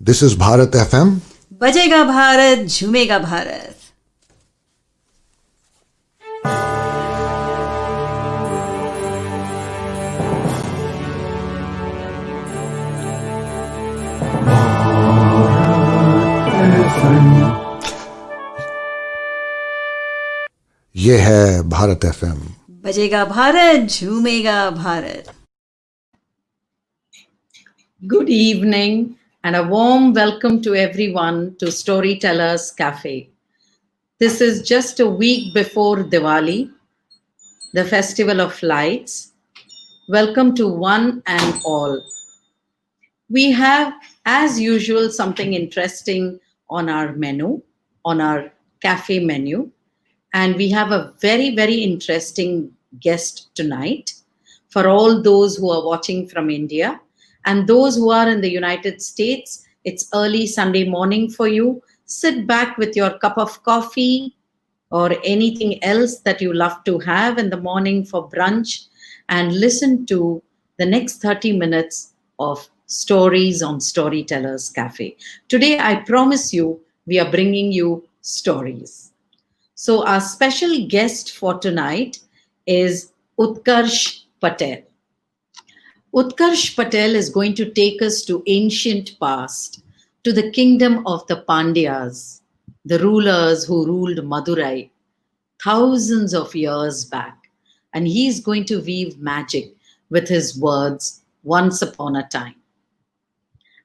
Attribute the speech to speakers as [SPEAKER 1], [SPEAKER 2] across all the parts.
[SPEAKER 1] This is Bharat FM.
[SPEAKER 2] बजेगा भारत झूमेगा भारत.
[SPEAKER 1] ये है भारत FM.
[SPEAKER 2] बजेगा Bharat झूमेगा Bharat.
[SPEAKER 3] Good evening and a warm welcome to everyone to Storytellers Cafe. This is just a week before Diwali, the Festival of Lights. Welcome to one and all. We have, as usual, something interesting on our menu, on our cafe menu. And we have a very, very interesting guest tonight for all those who are watching from India. And those who are in the United States, it's early Sunday morning for you. Sit back with your cup of coffee or anything else that you love to have in the morning for brunch and listen to the next 30 minutes of stories on Storytellers Cafe. Today, I promise you, we are bringing you stories. So our special guest for tonight is Utkarsh Patel. Utkarsh Patel is going to take us to ancient past, to the kingdom of the Pandyas, the rulers who ruled Madurai thousands of years back. And he's going to weave magic with his words, once upon a time.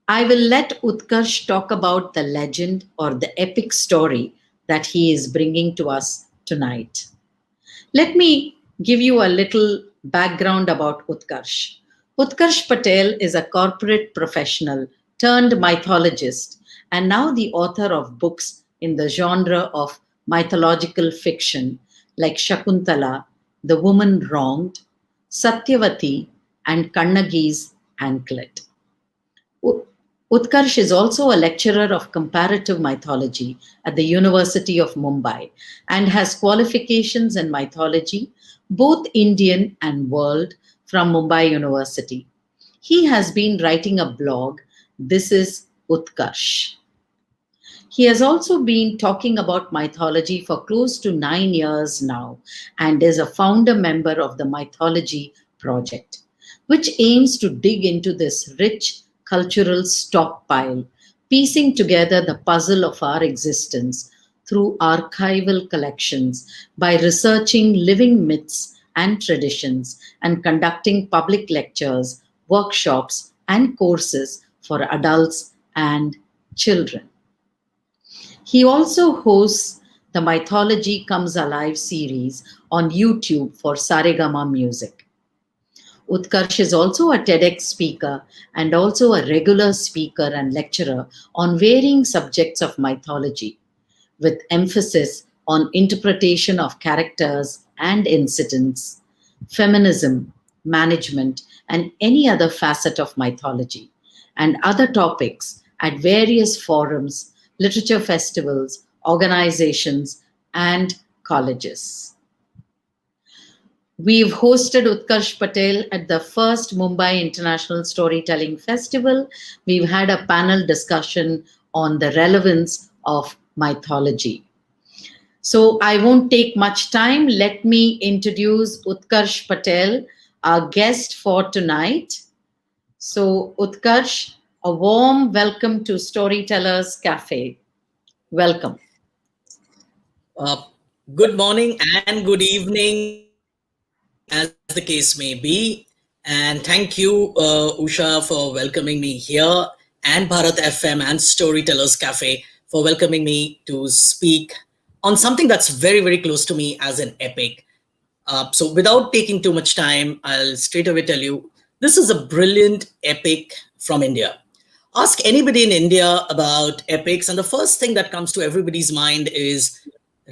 [SPEAKER 3] I will let Utkarsh talk about the legend or the epic story that he is bringing to us tonight. Let me give you a little background about Utkarsh. Utkarsh Patel is a corporate professional turned mythologist and now the author of books in the genre of mythological fiction like Shakuntala, The Woman Wronged, Satyavati, and Kannagi's Anklet. Utkarsh is also a lecturer of comparative mythology at the University of Mumbai and has qualifications in mythology, both Indian and world, from Mumbai University. He has been writing a blog, This is Utkarsh. He has also been talking about mythology for close to 9 years now and is a founder member of the Mythology Project, which aims to dig into this rich cultural stockpile, piecing together the puzzle of our existence through archival collections by researching living myths and traditions and conducting public lectures, workshops, and courses for adults and children. He also hosts the Mythology Comes Alive series on YouTube for Saregama music. Utkarsh is also a TEDx speaker and also a regular speaker and lecturer on varying subjects of mythology, with emphasis on interpretation of characters and incidents, feminism, management, and any other facet of mythology, and other topics at various forums, literature festivals, organizations, and colleges. We've hosted Utkarsh Patel at the first Mumbai International Storytelling Festival. We've had a panel discussion on the relevance of mythology. So I won't take much time. Let me introduce Utkarsh Patel, our guest for tonight. So Utkarsh, a warm welcome to Storytellers Cafe. Welcome.
[SPEAKER 4] Good morning and good evening, as the case may be. And thank you, Usha, for welcoming me here, and Bharat FM and Storytellers Cafe for welcoming me to speak on something that's very, very close to me as an epic. So without taking too much time, I'll straight away tell you, this is a brilliant epic from India. Ask anybody in India about epics, and the first thing that comes to everybody's mind is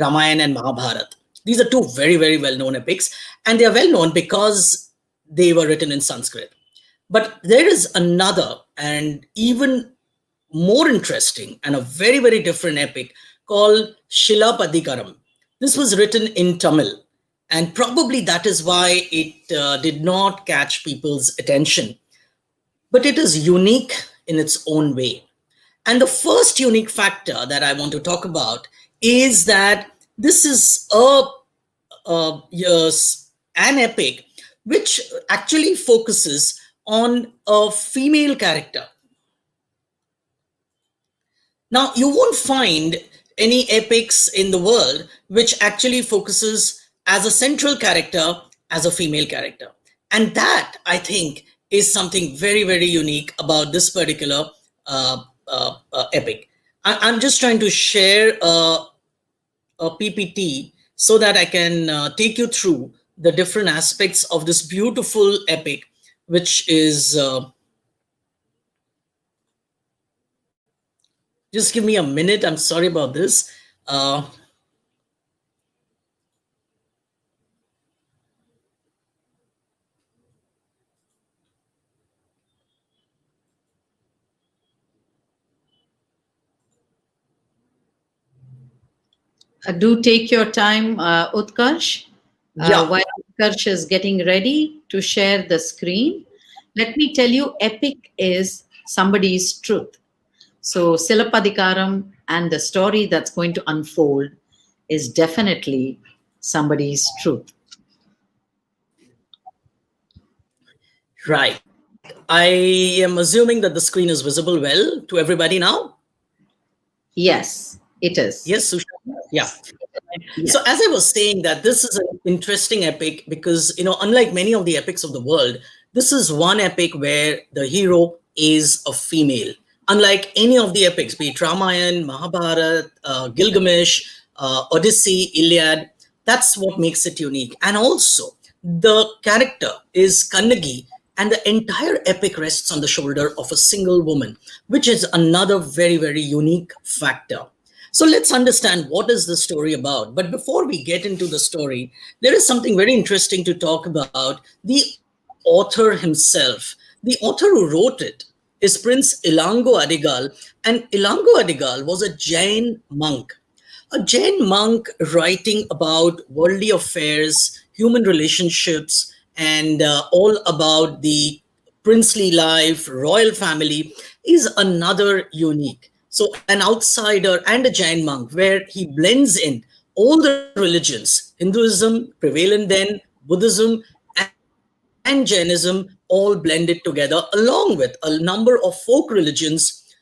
[SPEAKER 4] Ramayana and Mahabharata. These are two very, very well-known epics, and they are well-known because they were written in Sanskrit. But there is another and even more interesting and a very, very different epic called Shilapadikaram. This was written in Tamil, and probably that is why it did not catch people's attention. But it is unique in its own way. And the first unique factor that I want to talk about is that this is yes, an epic which actually focuses on a female character. Now, you won't find any epics in the world which actually focuses as a central character as a female character. And that, I think, is something very, very unique about this particular epic. I'm just trying to share a PPT so that I can take you through the different aspects of this beautiful epic, which is just give me a minute. I'm sorry about this. Uh,
[SPEAKER 3] Do take your time, Utkarsh.
[SPEAKER 4] yeah,
[SPEAKER 3] While Utkarsh is getting ready to share the screen, let me tell you, epic is somebody's truth. So, Silapadikaram and the story that's going to unfold is definitely somebody's truth.
[SPEAKER 4] right. I am assuming that the screen is visible well to everybody now.
[SPEAKER 3] Yes, it is.
[SPEAKER 4] Yes, Susha? Yeah.
[SPEAKER 3] Yeah.
[SPEAKER 4] So as I was saying that this is an interesting epic because, unlike many of the epics of the world, this is one epic where the hero is a female. Unlike any of the epics, be it Ramayana, Mahabharata, Gilgamesh, Odyssey, Iliad, that's what makes it unique. And also, the character is Kannagi, and the entire epic rests on the shoulder of a single woman, which is another very, very unique factor. So let's understand what is the story about. But before we get into the story, there is something very interesting to talk about. The author himself, the author who wrote it, is Prince Ilango Adigal. And Ilango Adigal was a Jain monk. A Jain monk writing about worldly affairs, human relationships, and all about the princely life, royal family is another unique. So, an outsider and a Jain monk, where he blends in all the religions, Hinduism, prevalent then, Buddhism, and Jainism, all blended together, along with a number of folk religions.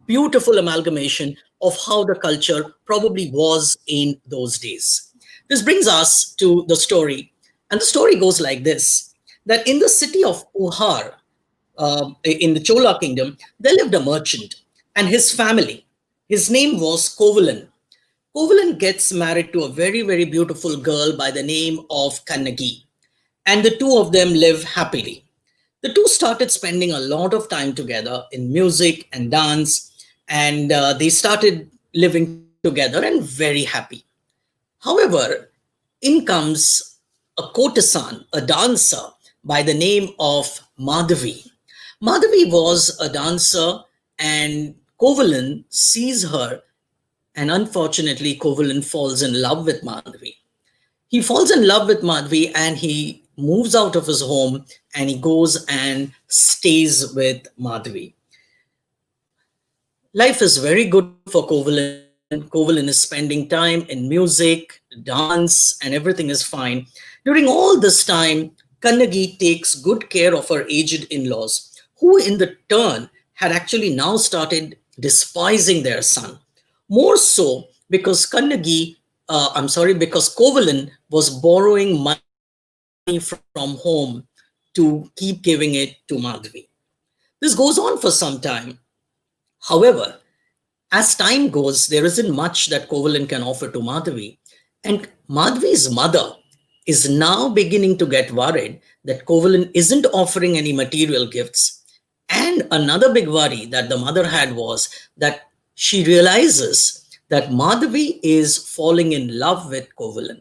[SPEAKER 4] Beautiful amalgamation of how the culture probably was in those days. This brings us to the story, and the story goes like this: that in the city of Uhar, in the Chola kingdom, there lived a merchant and his family. His name was Kovalan. Kovalan gets married to a very, very beautiful girl by the name of Kannaki, and the two of them live happily. The two started spending a lot of time together in music and dance, and they started living together and very happy. However, in comes a courtesan, a dancer by the name of Madhavi. Madhavi was a dancer, and Kovalan sees her, and unfortunately, Kovalan falls in love with Madhavi. He falls in love with Madhvi and he moves out of his home and he goes and stays with Madhvi. Life is very good for Kovalan. Kovalan is spending time in music, dance, and everything is fine. During all this time, Kannagi takes good care of her aged in laws, who in the turn had actually now started despising their son. More so because because Kovalan was borrowing money from home to keep giving it to Madhvi. This goes on for some time. However, as time goes, there isn't much that Kovalan can offer to Madhavi. And Madhavi's mother is now beginning to get worried that Kovalan isn't offering any material gifts. And another big worry that the mother had was that she realizes that Madhavi is falling in love with Kovalan.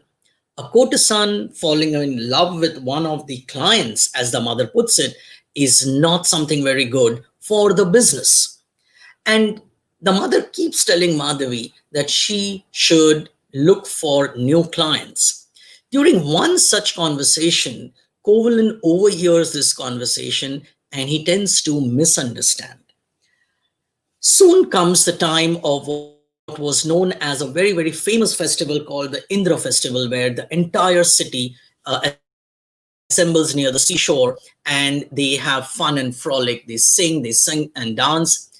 [SPEAKER 4] A courtesan falling in love with one of the clients, as the mother puts it, is not something very good for the business. And the mother keeps telling Madhavi that she should look for new clients. During one such conversation, Kovalan overhears this conversation and he tends to misunderstand. Soon comes the time of what was known as a very, very famous festival called the Indra festival, where the entire city assembles near the seashore and they have fun and frolic. They sing and dance.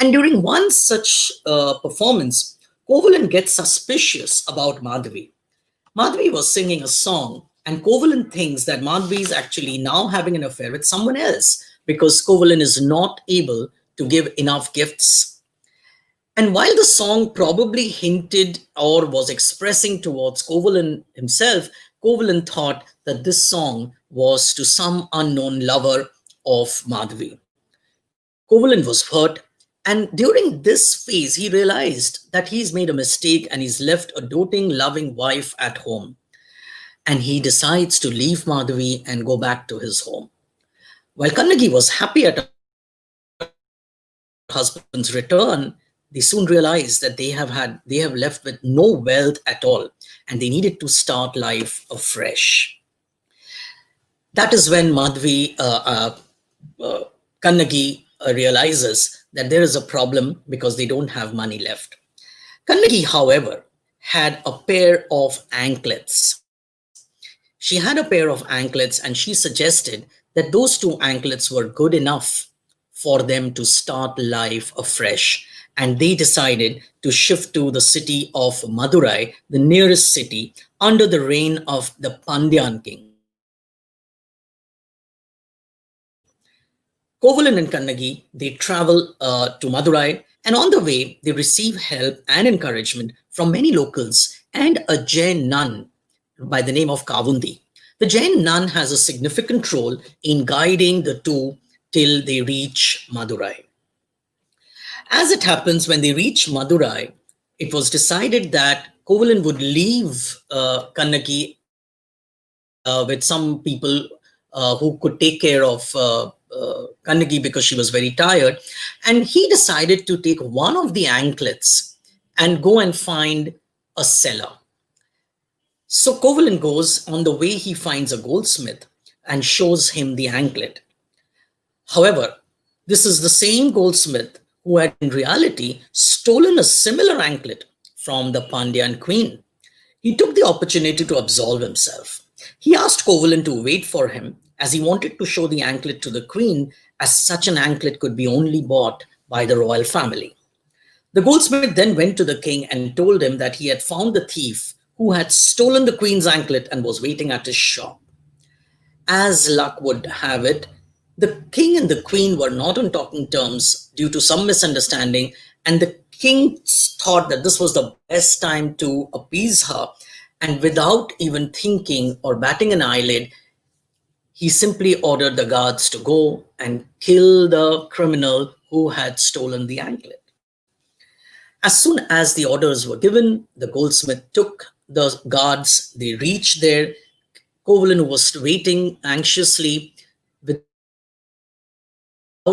[SPEAKER 4] And during one such performance, Kovalan gets suspicious about Madhavi. Madhavi was singing a song, and Kovalan thinks that Madhavi is actually now having an affair with someone else because Kovalan is not able to give enough gifts. And while the song probably hinted or was expressing towards Kovalan himself, Kovalan thought that this song was to some unknown lover of Madhavi. Kovalan was hurt, and during this phase, he realized that he's made a mistake and he's left a doting, loving wife at home. And he decides to leave Madhavi and go back to his home. While Kannagi was happy at her husband's return, they soon realized that they have left with no wealth at all, and they needed to start life afresh. That is when Kannagi realizes that there is a problem because they don't have money left. Kannagi, however, had a pair of anklets. She had a pair of anklets and she suggested that those two anklets were good enough for them to start life afresh. And they decided to shift to the city of Madurai, the nearest city, under the reign of the Pandyan king. Kovalan and Kannagi, they travel to Madurai, and on the way, they receive help and encouragement from many locals and a Jain nun by the name of Kavundi. The Jain nun has a significant role in guiding the two till they reach Madurai. As it happens, when they reach Madurai, it was decided that Kovalan would leave Kannagi with some people who could take care of Kannagi because she was very tired. And he decided to take one of the anklets and go and find a seller. So Kovalan goes. On the way, he finds a goldsmith and shows him the anklet. However, this is the same goldsmith who had in reality stolen a similar anklet from the Pandyan queen. He took the opportunity to absolve himself. He asked Kovalan to wait for him as he wanted to show the anklet to the queen, as such an anklet could be only bought by the royal family. The goldsmith then went to the king and told him that he had found the thief who had stolen the queen's anklet and was waiting at his shop. As luck would have it, the king and the queen were not on talking terms due to some misunderstanding, and the king thought that this was the best time to appease her. And without even thinking or batting an eyelid, he simply ordered the guards to go and kill the criminal who had stolen the anklet. As soon as the orders were given, the goldsmith took the guards. They reached there. Kovalan, who was waiting anxiously without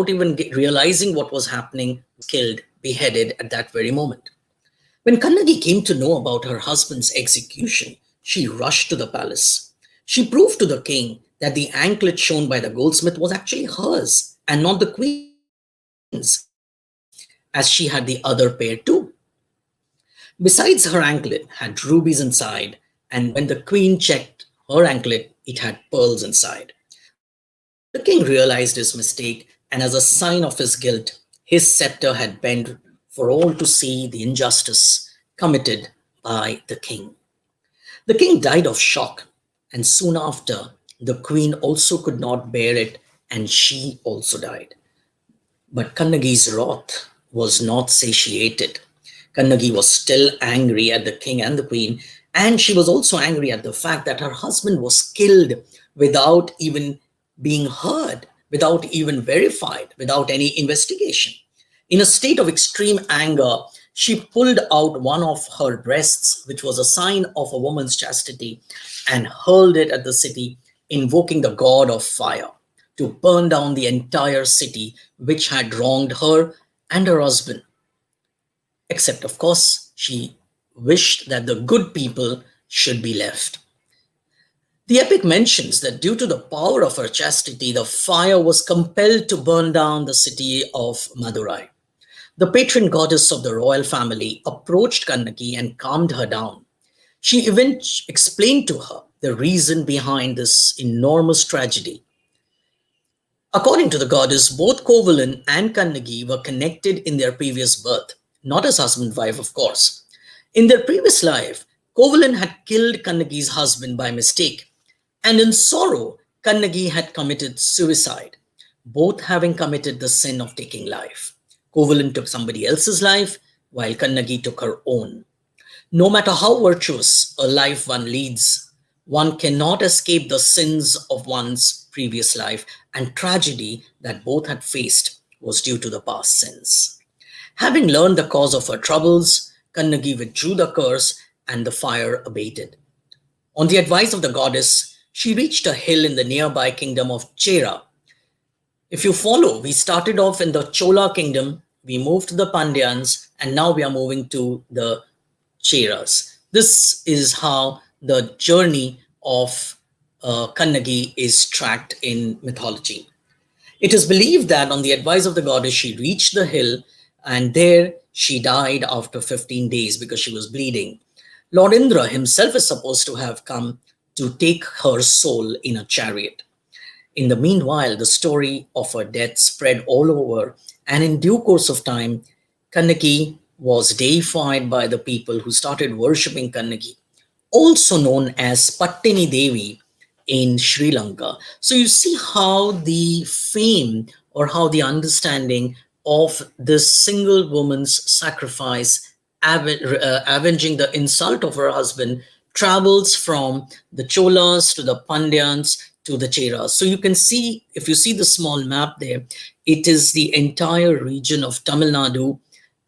[SPEAKER 4] even realizing what was happening, killed, beheaded at that very moment. When Kannagi came to know about her husband's execution, she rushed to the palace. She proved to the king that the anklet shown by the goldsmith was actually hers and not the queen's, as she had the other pair too. Besides, her anklet had rubies inside, and when the queen checked her anklet, it had pearls inside. The king realized his mistake, and as a sign of his guilt, his scepter had bent for all to see the injustice committed by the king. The king died of shock, and soon after, the queen also could not bear it, and she also died. But Kannagi's wrath was not satiated. Kannagi was still angry at the king and the queen, and she was also angry at the fact that her husband was killed without even being heard, without even verified, without any investigation. In a state of extreme anger, she pulled out one of her breasts, which was a sign of a woman's chastity, and hurled it at the city, invoking the god of fire to burn down the entire city which had wronged her and her husband. Except, of course, she wished that the good people should be left. The epic mentions that due to the power of her chastity, the fire was compelled to burn down the city of Madurai. The patron goddess of the royal family approached Kannaki and calmed her down. She even explained to her the reason behind this enormous tragedy. According to the goddess, both Kovalan and Kannagi were connected in their previous birth, not as husband and wife, of course. In their previous life, Kovalan had killed Kannagi's husband by mistake, and in sorrow, Kannagi had committed suicide, both having committed the sin of taking life. Kovalan took somebody else's life, while Kannagi took her own. No matter how virtuous a life one leads, one cannot escape the sins of one's previous life, and tragedy that both had faced was due to the past sins. Having learned the cause of her troubles, Kannagi withdrew the curse and the fire abated. On the advice of the goddess, she reached a hill in the nearby kingdom of Chera. If you follow, we started off in the Chola kingdom, we moved to the Pandyans, and now we are moving to the Cheras. This is how the journey of Kannagi is tracked in mythology. It is believed that on the advice of the goddess, she reached the hill and there she died after 15 days because she was bleeding. Lord Indra himself is supposed to have come to take her soul in a chariot. In the meanwhile, the story of her death spread all over, and in due course of time, Kannaki was deified by the people who started worshipping Kannaki, also known as Pattini Devi in Sri Lanka. So you see how the fame or how the understanding of this single woman's sacrifice, avenging the insult of her husband, travels from the Cholas to the Pandyans to the Cheras. So you can see, if you see the small map there, it is the entire region of Tamil Nadu,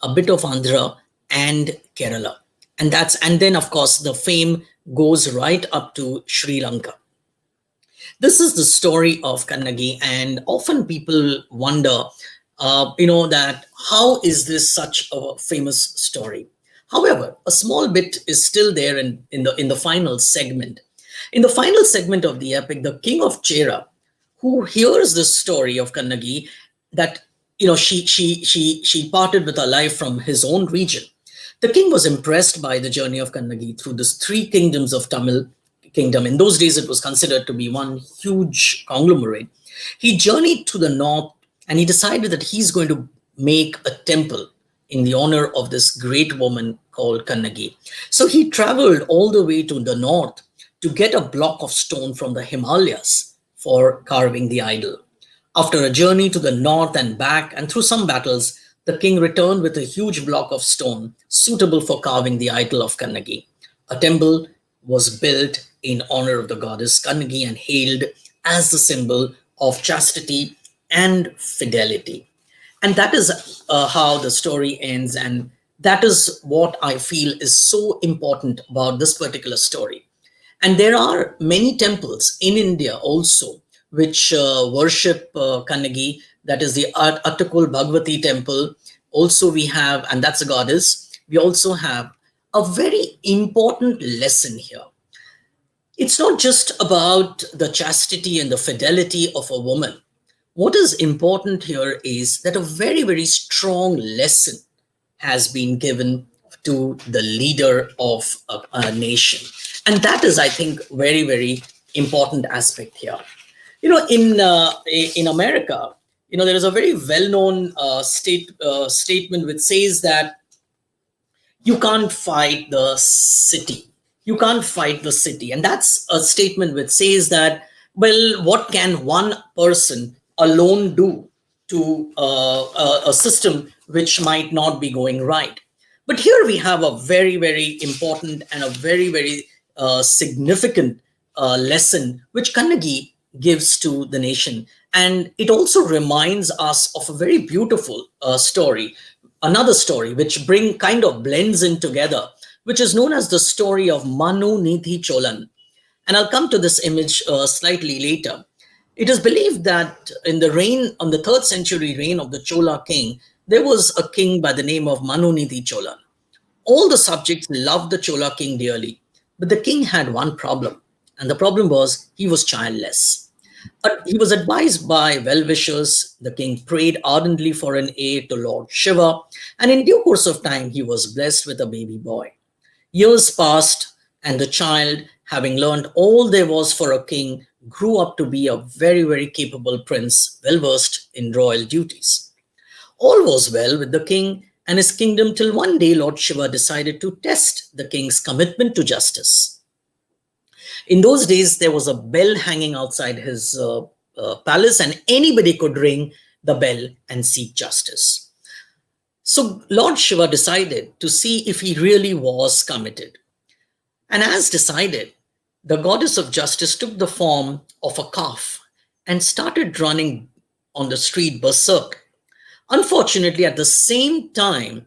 [SPEAKER 4] a bit of Andhra and Kerala. And then of course the fame goes right up to Sri Lanka. This is the story of Kannagi, and often people wonder, that how is this such a famous story? However, a small bit is still there in the final segment. In the final segment of the epic, the king of Chera, who hears this story of Kannagi, that she parted with her life from his own region. The king was impressed by the journey of Kannagi through these three kingdoms of Tamil kingdom. In those days, it was considered to be one huge conglomerate. He journeyed to the north and he decided that he's going to make a temple in the honor of this great woman called Kannagi. So he traveled all the way to the north to get a block of stone from the Himalayas for carving the idol. After a journey to the north and back and through some battles, the king returned with a huge block of stone suitable for carving the idol of Kannagi. A temple was built in honor of the goddess Kannagi and hailed as the symbol of chastity and fidelity. And that is how the story ends. And that is what I feel is so important about this particular story. And there are many temples in India also which worship Kannagi. That is the Attakul Bhagavati temple. Also we have, and that's a goddess, we also have a very important lesson here. It's not just about the chastity and the fidelity of a woman. What is important here is that a very, very strong lesson has been given to the leader of a nation. And that is, I think, very, very important aspect here. In America, there is a very well-known statement which says that you can't fight the city. You can't fight the city. And that's a statement which says that, well, what can one person alone do to a system which might not be going right? But here we have a very, very important and a very, very significant lesson which Kannagi gives to the nation. And it also reminds us of a very beautiful story, another story which kind of blends in together, which is known as the story of Manu Nithi Cholan. And I'll come to this image slightly later. It is believed that on the 3rd century reign of the Chola king, there was a king by the name of Manu Nithi Cholan. All the subjects loved the Chola king dearly, but the king had one problem, and the problem was he was childless. He was advised by well-wishers. The king prayed ardently for an heir to Lord Shiva, and in due course of time, he was blessed with a baby boy. Years passed, and the child, having learned all there was for a king, grew up to be a very, very capable prince, well versed in royal duties. All was well with the king and his kingdom till one day Lord Shiva decided to test the king's commitment to justice. In those days, there was a bell hanging outside his palace, and anybody could ring the bell and seek justice. So Lord Shiva decided to see if he really was committed. And as decided, the goddess of justice took the form of a calf and started running on the street berserk. Unfortunately, at the same time,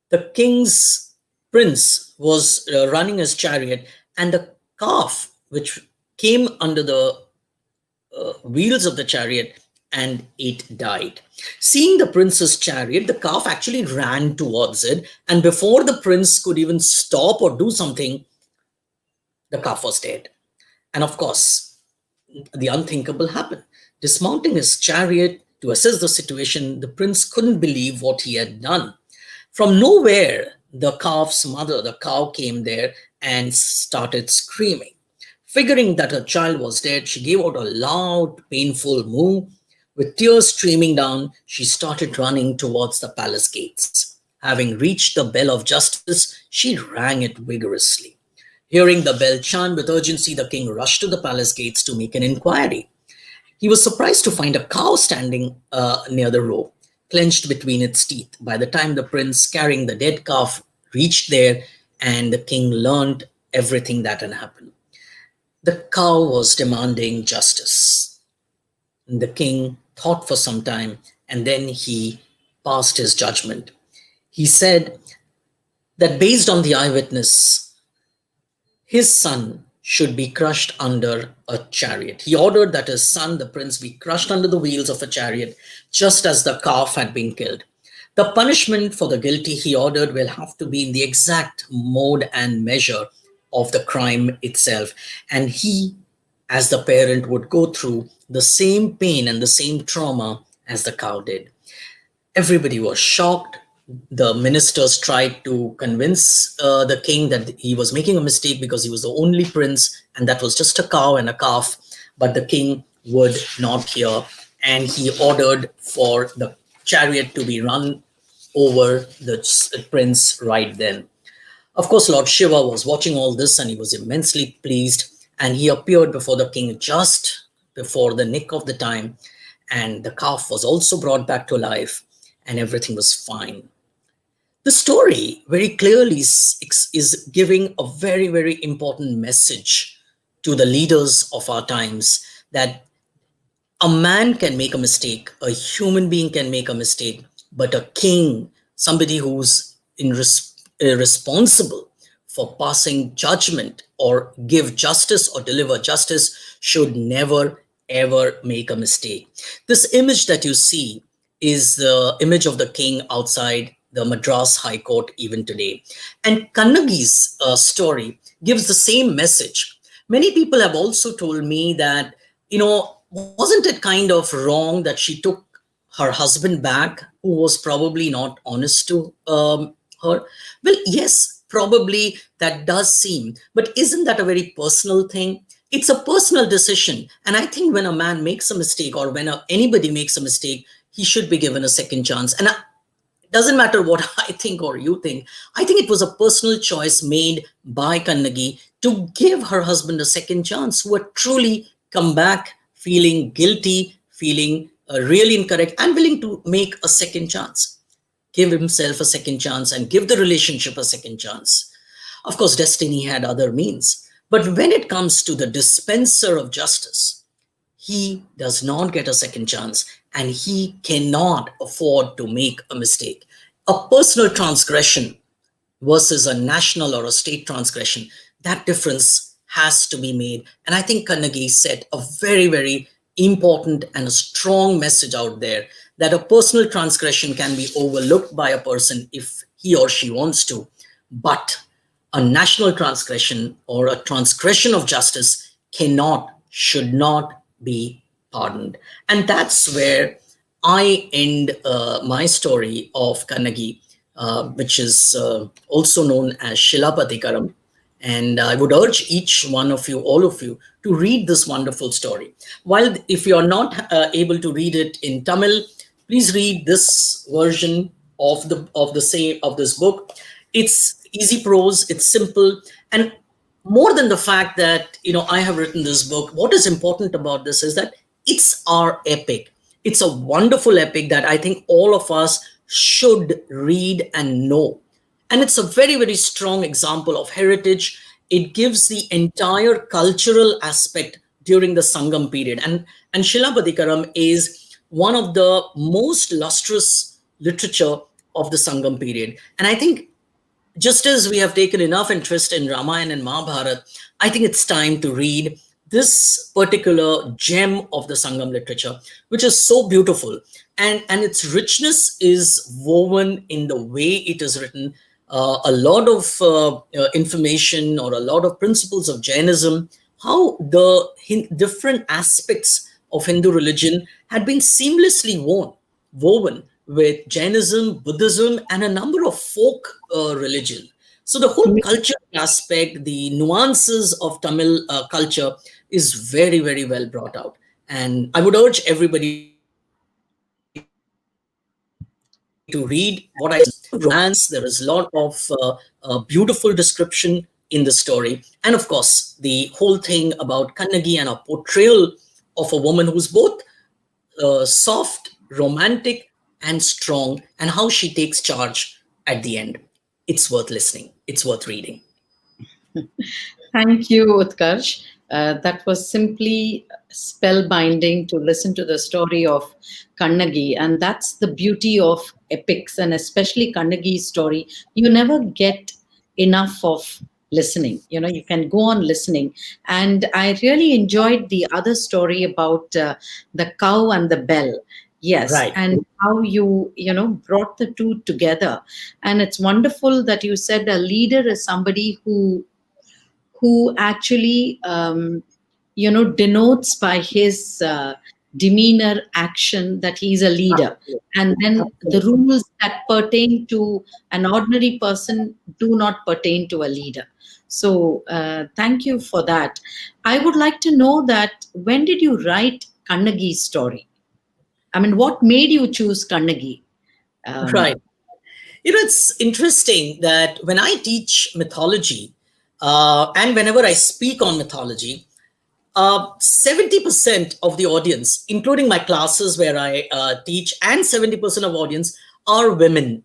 [SPEAKER 4] the king's prince was running his chariot, and the calf, which came under the wheels of the chariot, and it died. Seeing the prince's chariot, the calf actually ran towards it, and before the prince could even stop or do something, the calf was dead. And of course, the unthinkable happened. Dismounting his chariot to assess the situation, the prince couldn't believe what he had done. From nowhere, the calf's mother, the cow, came there and started screaming. Figuring that her child was dead, she gave out a loud, painful moo. With tears streaming down, she started running towards the palace gates. Having reached the bell of justice, she rang it vigorously. Hearing the bell chant with urgency, the king rushed to the palace gates to make an inquiry. He was surprised to find a cow standing near the row, clenched between its teeth. By the time the prince carrying the dead calf reached there, and the king learned everything that had happened. The cow was demanding justice. And the king thought for some time, and then he passed his judgment. He said that based on the eyewitness, his son should be crushed under a chariot. He ordered that his son, the prince, be crushed under the wheels of a chariot, just as the calf had been killed. The punishment for the guilty, he ordered, will have to be in the exact mode and measure of the crime itself. And he, as the parent, would go through the same pain and the same trauma as the cow did. Everybody was shocked. The ministers tried to convince the king that he was making a mistake because he was the only prince and that was just a cow and a calf. But the king would not hear, and he ordered for the chariot to be run over the prince right then. Of course, Lord Shiva was watching all this and he was immensely pleased, and he appeared before the king just before the nick of the time, and the calf was also brought back to life and everything was fine. The story very clearly is giving a very, very important message to the leaders of our times, that a man can make a mistake, a human being can make a mistake, but a king, somebody who's responsible for passing judgment or give justice or deliver justice, should never ever make a mistake. This image that you see is the image of the king outside the Madras High Court even today. And Kannagi's story gives the same message. Many people have also told me that, wasn't it kind of wrong that she took her husband back, who was probably not honest to her? Well, yes, probably that does seem, but isn't that a very personal thing? It's a personal decision. And I think when a man makes a mistake, or when anybody makes a mistake, he should be given a second chance. And it doesn't matter what I think or you think. I think it was a personal choice made by Kannagi to give her husband a second chance, who had truly come back feeling guilty, feeling really incorrect, and willing to make a second chance, give himself a second chance and give the relationship a second chance. Of course, destiny had other means. But when it comes to the dispenser of justice, he does not get a second chance, and he cannot afford to make a mistake. A personal transgression versus a national or a state transgression, that difference has to be made. And I think Kannagi set a very, very important and a strong message out there, that a personal transgression can be overlooked by a person if he or she wants to, but a national transgression or a transgression of justice cannot, should not be pardoned. And that's where I end my story of Kannagi, which is also known as Shilapatikaram. And I would urge each one of you, all of you, to read this wonderful story. While if you are not able to read it in Tamil, please read this version of this book. It's easy prose, it's simple, and more than the fact that I have written this book, what is important about this is that it's our epic. It's a wonderful epic that I think all of us should read and know. And it's a very, very strong example of heritage. It gives the entire cultural aspect during the Sangam period. And Shilapatikaram is one of the most lustrous literature of the Sangam period. And I think just as we have taken enough interest in Ramayana and Mahabharata, I think it's time to read this particular gem of the Sangam literature, which is so beautiful. And its richness is woven in the way it is written. A lot of information or a lot of principles of Jainism, how the different aspects of Hindu religion had been seamlessly woven with Jainism, Buddhism, and a number of folk religion. So the whole culture aspect, the nuances of Tamil culture is very, very well brought out. And I would urge everybody to read what I romance. There is a lot of beautiful description in the story. And of course, the whole thing about Kannagi and a portrayal of a woman who's both soft, romantic, and strong, and how she takes charge at the end. It's worth listening. It's worth reading.
[SPEAKER 3] Thank you, Utkarsh. That was simply spellbinding to listen to the story of Kannagi. And that's the beauty of epics, and especially Kannagi's story. You never get enough of listening. You can go on listening. And I really enjoyed the other story about the cow and the bell. Yes,
[SPEAKER 4] Right.
[SPEAKER 3] and how brought the two together. And it's wonderful that you said a leader is somebody who actually denotes by his demeanor, action, that he's a leader. And then the rules that pertain to an ordinary person do not pertain to a leader. So thank you for that. I would like to know that when did you write Kannagi's story? I mean, what made you choose Kannagi?
[SPEAKER 4] Right. It's interesting that when I teach mythology, and whenever I speak on mythology, 70% of the audience, including my classes where I teach, and 70% of audience are women.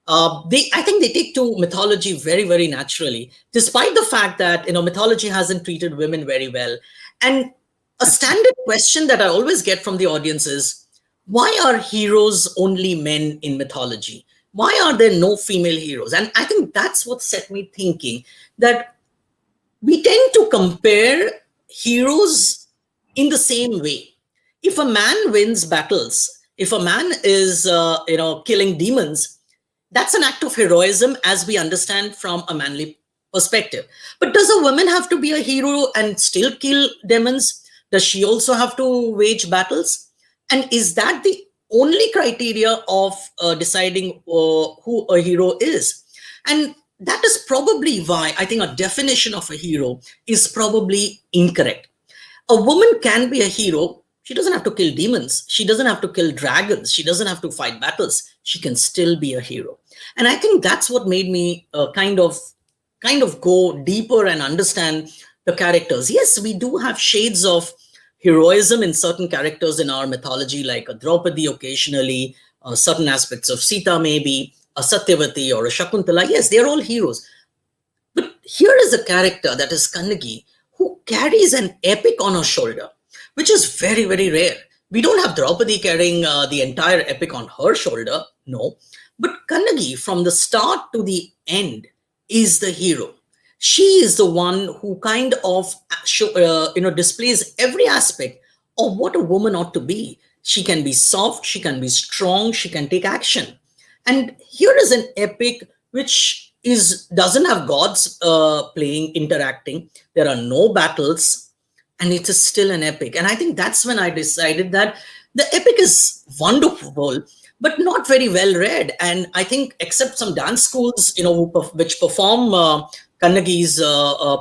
[SPEAKER 4] I think they take to mythology very, very naturally, despite the fact that mythology hasn't treated women very well. And a standard question that I always get from the audience is, why are heroes only men in mythology? Why are there no female heroes? And I think that's what set me thinking that we tend to compare heroes in the same way. If a man wins battles, if a man is killing demons, that's an act of heroism as we understand from a manly perspective. But does a woman have to be a hero and still kill demons? Does she also have to wage battles? And is that the only criteria of deciding who a hero is? And that is probably why I think a definition of a hero is probably incorrect. A woman can be a hero. She doesn't have to kill demons. She doesn't have to kill dragons. She doesn't have to fight battles. She can still be a hero. And I think that's what made me kind of go deeper and understand the characters. Yes, we do have shades of heroism in certain characters in our mythology, like a Draupadi occasionally, certain aspects of Sita maybe, a Satyavati or a Shakuntala. Yes, they're all heroes. But here is a character that is Kannaki, who carries an epic on her shoulder, which is very, very rare. We don't have Draupadi carrying the entire epic on her shoulder, no. But Kannaki, from the start to the end, is the hero. She is the one who kind of displays every aspect of what a woman ought to be. She can be soft, she can be strong, she can take action. And here is an epic which doesn't have gods interacting. There are no battles, and it is still an epic. And I think that's when I decided that the epic is wonderful, but not very well read. And I think, except some dance schools, which perform Kannagi's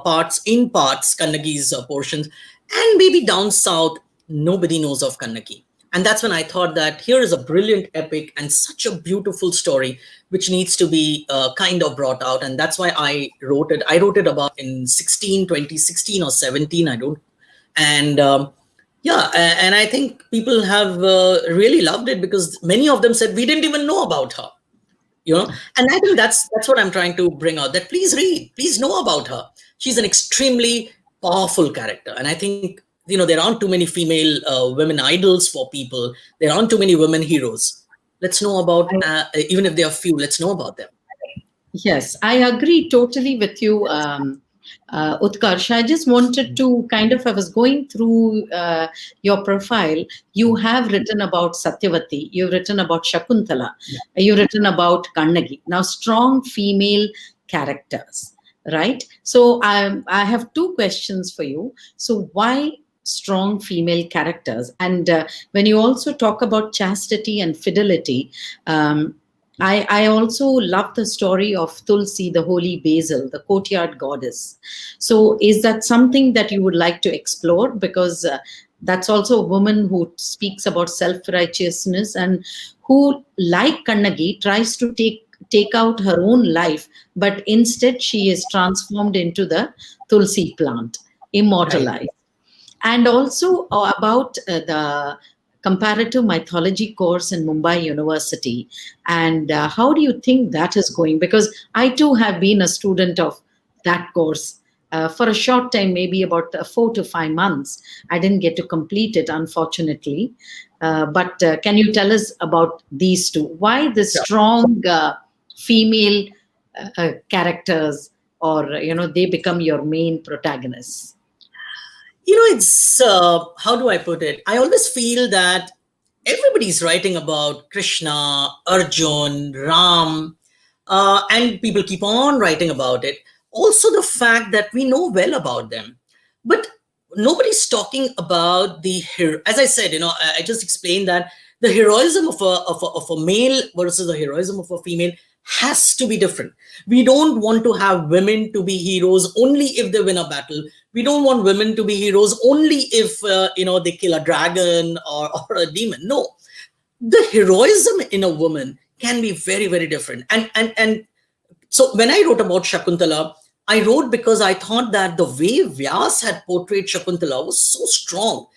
[SPEAKER 4] parts, Kannagi's portions, and maybe down south, nobody knows of Kannaki. And that's when I thought that here is a brilliant epic and such a beautiful story, which needs to be kind of brought out. And that's why I wrote it. I wrote it about in 2016 or 17. I don't. And and I think people have really loved it, because many of them said, we didn't even know about her. And I think that's what I'm trying to bring out, that please read, please know about her. She's an extremely powerful character. And I think, there aren't too many female women idols for people. There aren't too many women heroes. Let's know about, even if there are few, let's know about them.
[SPEAKER 3] Yes, I agree totally with you, Utkarsh. I just wanted to I was going through your profile. You have written about Satyavati, you've written about Shakuntala, you've written about Kannagi. Now, strong female characters, right? So I have two questions for you. So why strong female characters? And when you also talk about chastity and fidelity, I also love the story of Tulsi, the holy basil, the courtyard goddess. So is that something that you would like to explore? Because that's also a woman who speaks about self-righteousness and who, like Kannagi, tries to take out her own life, but instead she is transformed into the Tulsi plant, immortalized. Right. And also about the comparative mythology course in Mumbai University. And how do you think that is going? Because I too have been a student of that course for a short time, maybe about 4 to 5 months. I didn't get to complete it, unfortunately. But can you tell us about these two? Why the strong female characters, or, they become your main protagonists?
[SPEAKER 4] It's, how do I put it? I always feel that everybody's writing about Krishna, Arjun, Ram, and people keep on writing about it. Also, the fact that we know well about them, but nobody's talking about the hero. As I said, I just explained that the heroism of a male versus the heroism of a female has to be different. We don't want to have women to be heroes only if they win a battle. We don't want women to be heroes only if they kill a dragon or a demon. No, the heroism in a woman can be very, very different. And so when I wrote about Shakuntala, I wrote because I thought that the way Vyas had portrayed Shakuntala was so strong.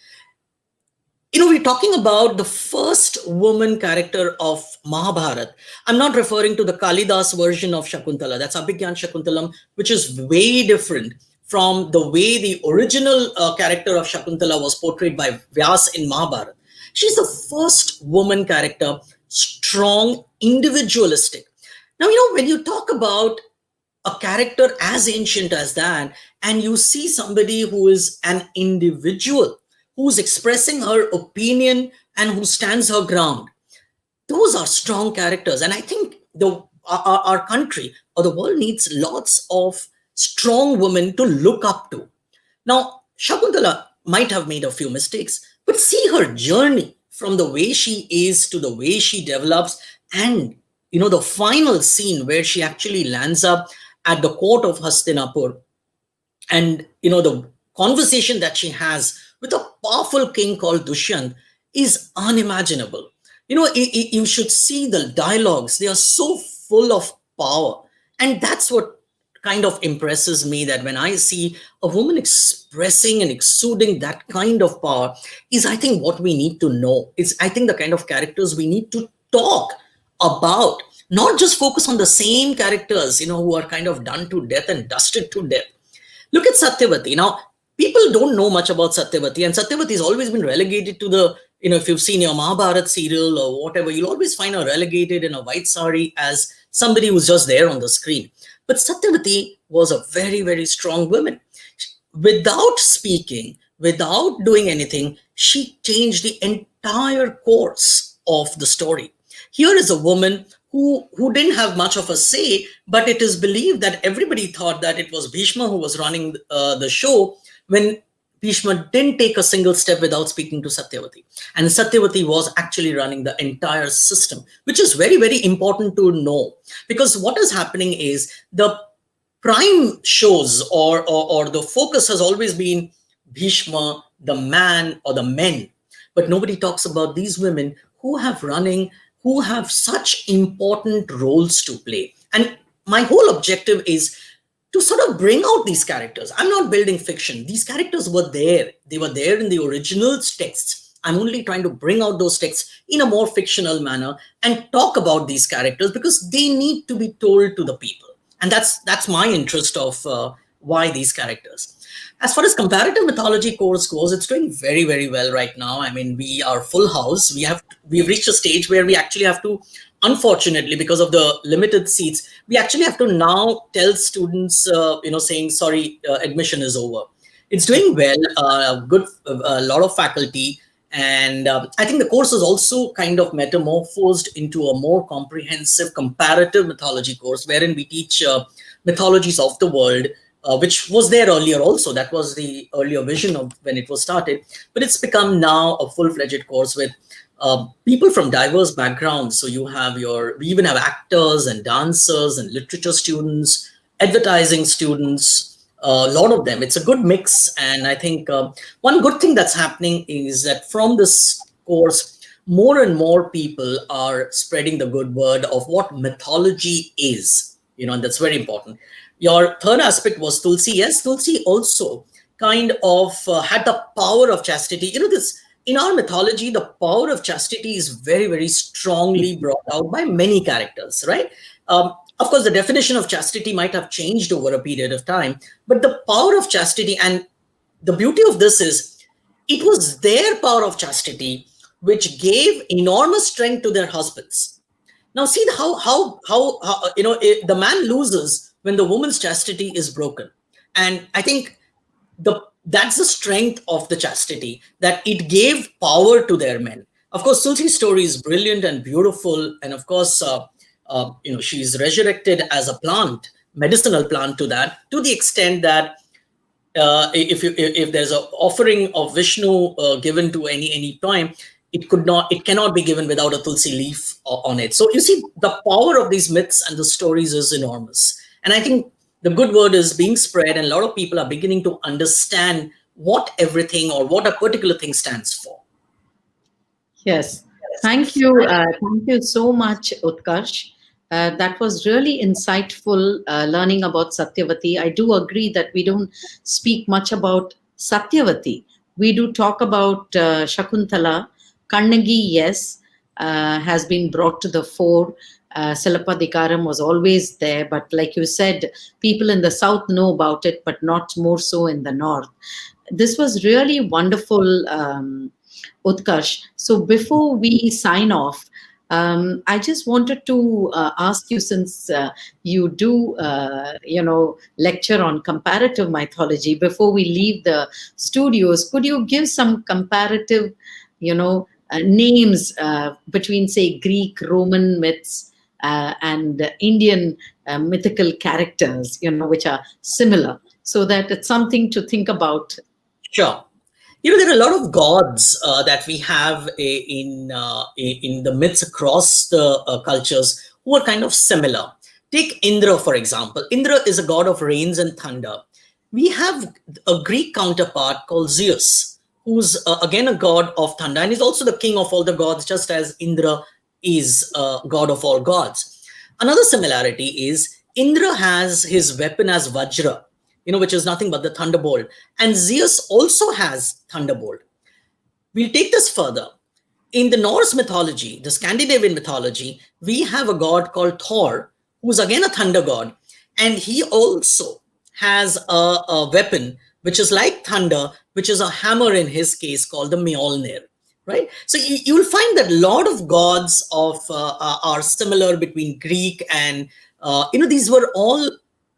[SPEAKER 4] We're talking about the first woman character of Mahabharata. I'm not referring to the Kalidas version of Shakuntala. That's Abhigyan Shakuntalam, which is way different from the way the original character of Shakuntala was portrayed by Vyas in Mahabharata. She's the first woman character, strong, individualistic. Now, when you talk about a character as ancient as that, and you see somebody who is an individual, who's expressing her opinion and who stands her ground, those are strong characters. And I think our country or the world needs lots of strong women to look up to. Now, Shakuntala might have made a few mistakes, but see her journey from the way she is to the way she develops, and the final scene where she actually lands up at the court of Hastinapur, and the conversation that she has with a powerful king called Dushyant is unimaginable. You should see the dialogues. They are so full of power. And that's what kind of impresses me, that when I see a woman expressing and exuding that kind of power, is I think what we need to know. It's, I think, the kind of characters we need to talk about, not just focus on the same characters, who are kind of done to death and dusted to death. Look at Satyavati. Now, people don't know much about Satyavati, and Satyavati has always been relegated to the, if you've seen your Mahabharata serial or whatever, you'll always find her relegated in a white sari as somebody who's just there on the screen. But Satyavati was a very, very strong woman. Without speaking, without doing anything, she changed the entire course of the story. Here is a woman who didn't have much of a say, but it is believed that everybody thought that it was Bhishma who was running the show, when Bhishma didn't take a single step without speaking to Satyavati. And Satyavati was actually running the entire system, which is very, very important to know. Because what is happening is the prime shows or the focus has always been Bhishma, the man or the men. But nobody talks about these women who have such important roles to play. And my whole objective is to sort of bring out these characters. I'm not building fiction. These characters were there. They were there in the original texts. I'm only trying to bring out those texts in a more fictional manner and talk about these characters because they need to be told to the people. And that's my interest of why these characters. As far as comparative mythology course goes, it's doing very, very well right now. I mean, we are full house. We've reached a stage where we actually have to, unfortunately, because of the limited seats, we actually have to now tell students, saying, sorry, admission is over. It's doing well, a lot of faculty. And I think the course is also kind of metamorphosed into a more comprehensive comparative mythology course, wherein we teach mythologies of the world, which was there earlier also. That was the earlier vision of when it was started. But it's become now a full-fledged course with people from diverse backgrounds. So we even have actors and dancers and literature students, advertising students, a lot of them. It's a good mix. And I think one good thing that's happening is that from this course, more and more people are spreading the good word of what mythology is, and that's very important. Your third aspect was Tulsi. Yes, Tulsi also kind of had the power of chastity. In our mythology, the power of chastity is very, very strongly brought out by many characters, right? Of course, the definition of chastity might have changed over a period of time, but the power of chastity, and the beauty of this is, it was their power of chastity which gave enormous strength to their husbands. Now, see how the man loses when the woman's chastity is broken, and I think that's the strength of the chastity, that it gave power to their men. Of course, Tulsi's story is brilliant and beautiful, and of course, she's resurrected as a plant, medicinal plant to the extent that if there's an offering of Vishnu given to any time, it cannot be given without a Tulsi leaf on it. So you see, the power of these myths and the stories is enormous. And I think the good word is being spread, and a lot of people are beginning to understand what everything or what a particular thing stands for.
[SPEAKER 3] Yes. Thank you. Thank you so much, Utkarsh. That was really insightful learning about Satyavati. I do agree that we don't speak much about Satyavati. We do talk about Shakuntala. Kannagi, yes, has been brought to the fore. Silapadikaram was always there, but like you said, people in the south know about it, but not more so in the north. This was really wonderful, Utkarsh. So before we sign off, I just wanted to ask you, since you do, lecture on comparative mythology, before we leave the studios, could you give some comparative, names between, say, Greek, Roman myths and Indian mythical characters, which are similar, so that it's something to think about?
[SPEAKER 4] Sure. There are a lot of gods that we have in the myths across the cultures who are kind of similar. Take Indra, for example. Indra is a god of rains and thunder. We have a Greek counterpart called Zeus, who's again a god of thunder, and he's also the king of all the gods, just as Indra is god of all gods. Another similarity is Indra has his weapon as Vajra, which is nothing but the thunderbolt. And Zeus also has thunderbolt. We'll take this further. In the Norse mythology, the Scandinavian mythology, we have a god called Thor, who's again a thunder god. And he also has a weapon, which is like thunder, which is a hammer in his case, called the Mjolnir. Right? So you'll find that a lot of gods are similar between Greek and, these were all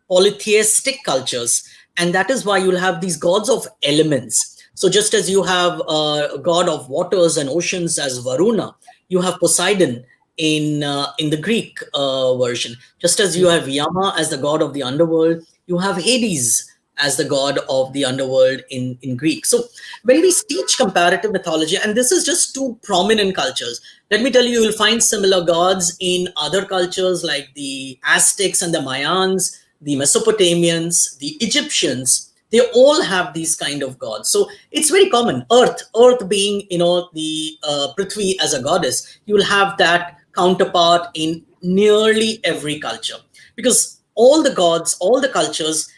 [SPEAKER 4] polytheistic cultures, and that is why you'll have these gods of elements. So just as you have a god of waters and oceans as Varuna, you have Poseidon in the Greek version. Just as you have Yama as the god of the underworld, you have Hades as the god of the underworld in Greek. So when we teach comparative mythology, and this is just two prominent cultures, let me tell you, you'll find similar gods in other cultures like the Aztecs and the Mayans, the Mesopotamians, the Egyptians. They all have these kind of gods. So it's very common. Earth being, the Prithvi as a goddess, you will have that counterpart in nearly every culture, because all the gods, all the cultures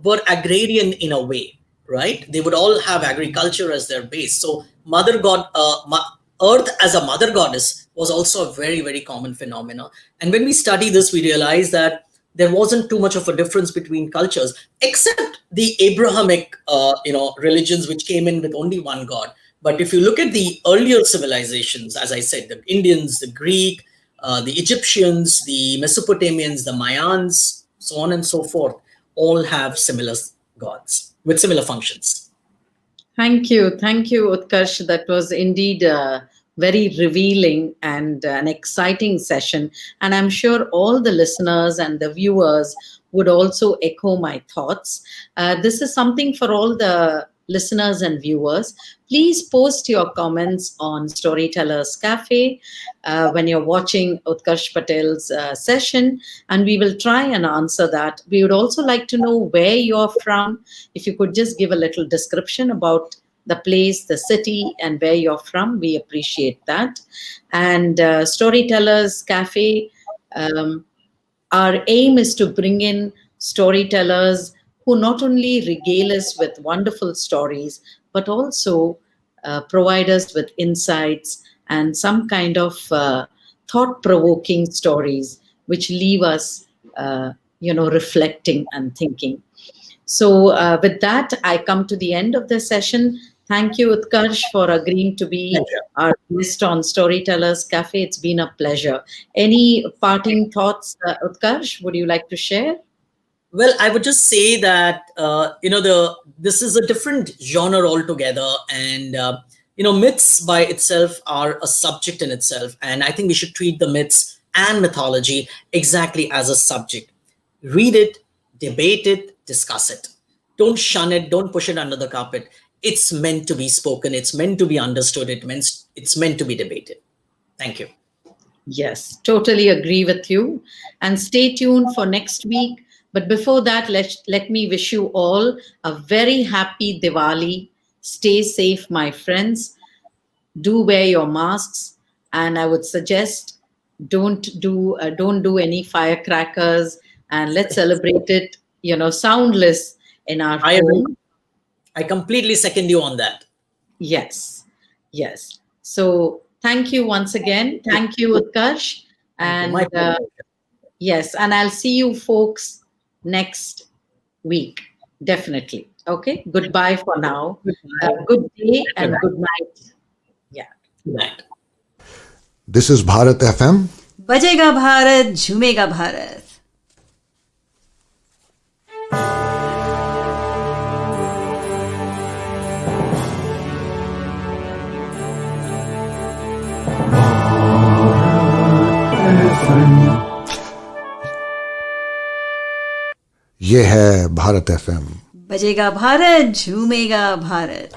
[SPEAKER 4] were agrarian in a way, right? They would all have agriculture as their base. So Earth as a mother goddess was also a very, very common phenomena. And when we study this, we realize that there wasn't too much of a difference between cultures, except the Abrahamic, religions, which came in with only one god. But if you look at the earlier civilizations, as I said, the Indians, the Greek, the Egyptians, the Mesopotamians, the Mayans, so on and so forth, all have similar gods with similar functions.
[SPEAKER 3] Thank you, Utkarsh. That was indeed very revealing and an exciting session. And I'm sure all the listeners and the viewers would also echo my thoughts. This is something for all the listeners and viewers. Please post your comments on Storytellers Cafe when you're watching Utkarsh Patel's session, and we will try and answer that. We would also like to know where you're from. If you could just give a little description about the place, the city, and where you're from, we appreciate that. And Storytellers Cafe, our aim is to bring in storytellers who not only regale us with wonderful stories, but also provide us with insights and some kind of thought-provoking stories which leave us, reflecting and thinking. So with that, I come to the end of the session. Thank you, Utkarsh, for agreeing to be our guest on Storytellers Cafe. It's been a pleasure. Any parting thoughts, Utkarsh, would you like to share?
[SPEAKER 4] Well, I would just say that this is a different genre altogether, and myths by itself are a subject in itself, and I think we should treat the myths and mythology exactly as a subject. Read it, debate it, discuss it. Don't shun it. Don't push it under the carpet. It's meant to be spoken. It's meant to be understood. It's meant to be debated. Thank you.
[SPEAKER 3] Yes, totally agree with you. And stay tuned for next week. But before that, let me wish you all a very happy Diwali. Stay safe, my friends. Do wear your masks, and I would suggest don't do any firecrackers, and let's celebrate it, soundless in our home.
[SPEAKER 4] I completely second you on that.
[SPEAKER 3] Yes. So thank you once again. Thank you, Utkarsh. And yes, and I'll see you folks next week. Definitely. Okay. Goodbye for now. Good day and good night. Yeah.
[SPEAKER 4] Good night.
[SPEAKER 1] This is Bharat FM.
[SPEAKER 2] बजेगा भारत, झूमेगा भारत.
[SPEAKER 1] ये है Bharat FM.
[SPEAKER 2] बजेगा भारत, झूमेगा भारत.